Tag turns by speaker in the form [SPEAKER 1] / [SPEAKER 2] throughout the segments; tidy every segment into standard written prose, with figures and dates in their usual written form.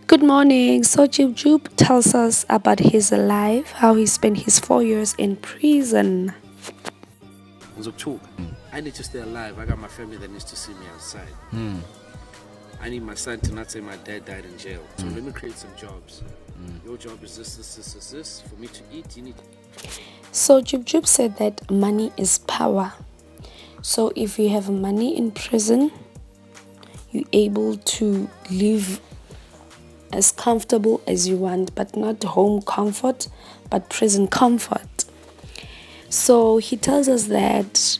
[SPEAKER 1] Good morning. So JUB tells us about his life, how he spent his 4 years in prison.
[SPEAKER 2] Talk. I need to stay alive. I got my family that needs to see me outside. I need my son to not say my dad died in jail. So let me create some jobs. Your job is this. For me to eat, you need.
[SPEAKER 1] So JUB said that money is power. So if you have money in prison, you're able to live as comfortable as you want, but not home comfort, but prison comfort. So he tells us that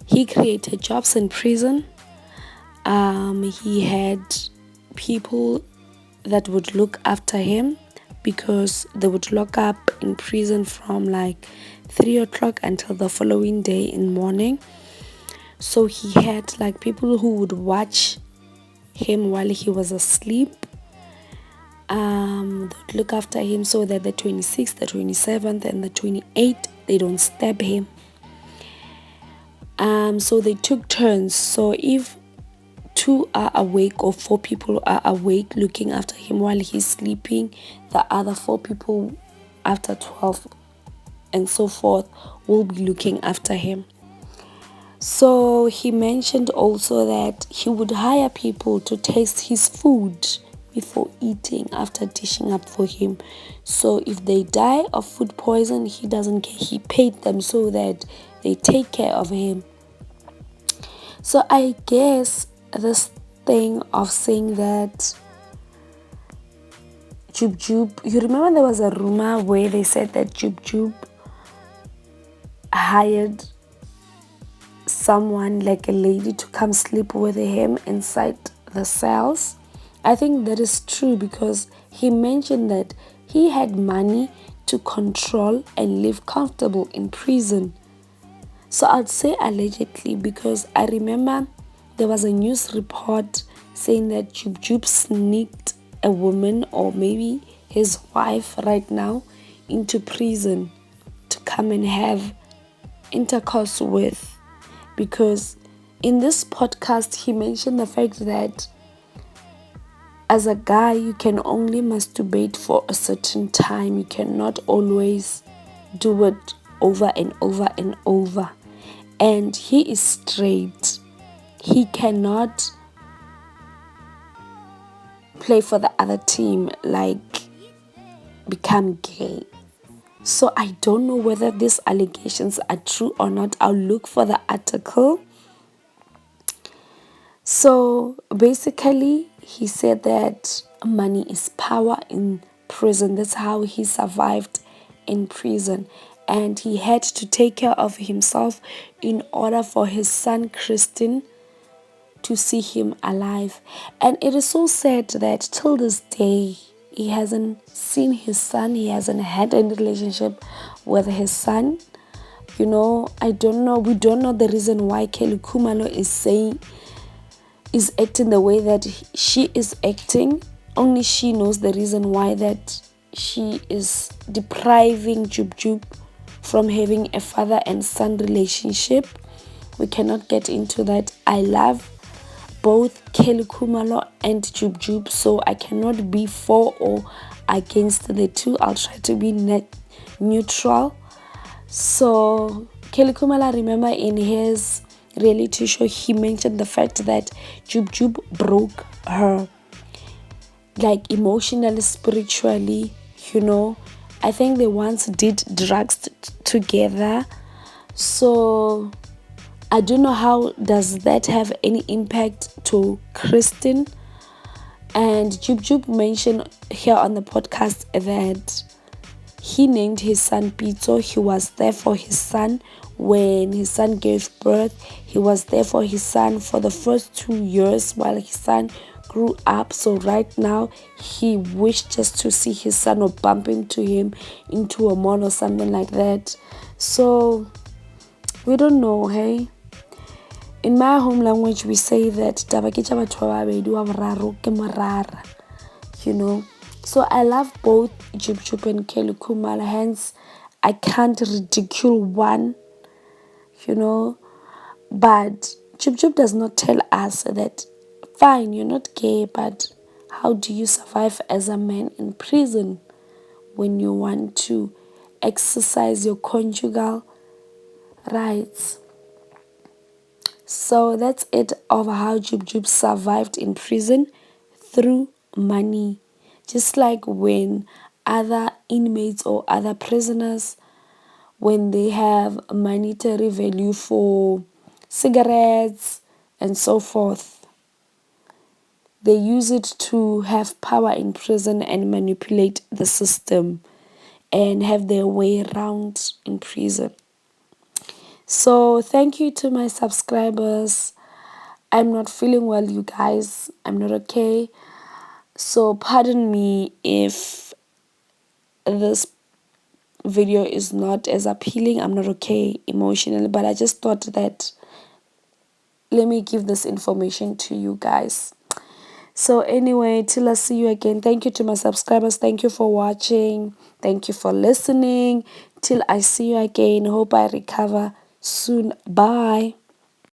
[SPEAKER 1] he created jobs in prison. He had people that would look after him because they would lock up in prison from like 3 o'clock until the following day in morning. So he had like people who would watch him while he was asleep. They would look after him so that the 26th, the 27th, and the 28th they don't stab him. So they took turns. So if two are awake or four people are awake looking after him while he's sleeping, the other four people after 12 and so forth will be looking after him. So he mentioned also that he would hire people to taste his food before eating after dishing up for him. So if they die of food poison, he doesn't care. He paid them so that they take care of him. So I guess this thing of saying that JUB, you remember there was a rumor where they said that JUB hired someone like a lady to come sleep with him inside the cells. I think that is true because he mentioned that he had money to control and live comfortable in prison. So I'd say allegedly because I remember there was a news report saying that JUB sneaked a woman or maybe his wife right now into prison to come and have intercourse with. Because in this podcast, he mentioned the fact that as a guy, you can only masturbate for a certain time. You cannot always do it over and over and over. And he is straight. He cannot play for the other team, like become gay. So I don't know whether these allegations are true or not. I'll look for the article. So basically, he said that money is power in prison. That's how he survived in prison. And he had to take care of himself in order for his son, Christian, to see him alive. And it is so sad that till this day, he hasn't seen his son. He hasn't had any relationship with his son. I don't know. We don't know the reason why Kelly Kumalo is acting the way that she is acting. Only she knows the reason why that she is depriving JUB from having a father and son relationship. We cannot get into that. I love both Kelly Kumalo and JUB, so I cannot be for or against the two. I'll try to be neutral. So Kelly Kumalo, remember in his reality show, he mentioned the fact that JUB broke her, like emotionally, spiritually. I think they once did drugs together. So I don't know how does that have any impact to Kristen. And JUB mentioned here on the podcast that he named his son Pito. He was there for his son when his son gave birth. He was there for his son for the first 2 years while his son grew up. So right now, he wished just to see his son or bump into him into a mall or something like that. So we don't know, hey? In my home language, we say that taba ke tša batho ba babedi wa boraro ke morara. So I love both JUB and Kelly Kumalo, hence I can't ridicule one, but JUB does not tell us that fine, you're not gay, but How do you survive as a man in prison when you want to exercise your conjugal rights? So that's it of how JUB survived in prison through money. Just like when other inmates or other prisoners, when they have monetary value for cigarettes and so forth, they use it to have power in prison and manipulate the system and have their way around in prison. So thank you to my subscribers. I'm not feeling well, you guys. I'm not okay. So pardon me if this video is not as appealing. I'm not okay emotionally, but I just thought that let me give this information to you guys. So anyway, till I see you again, thank you to my subscribers. Thank you for watching. Thank you for listening. Till I see you again, hope I recover soon. Bye.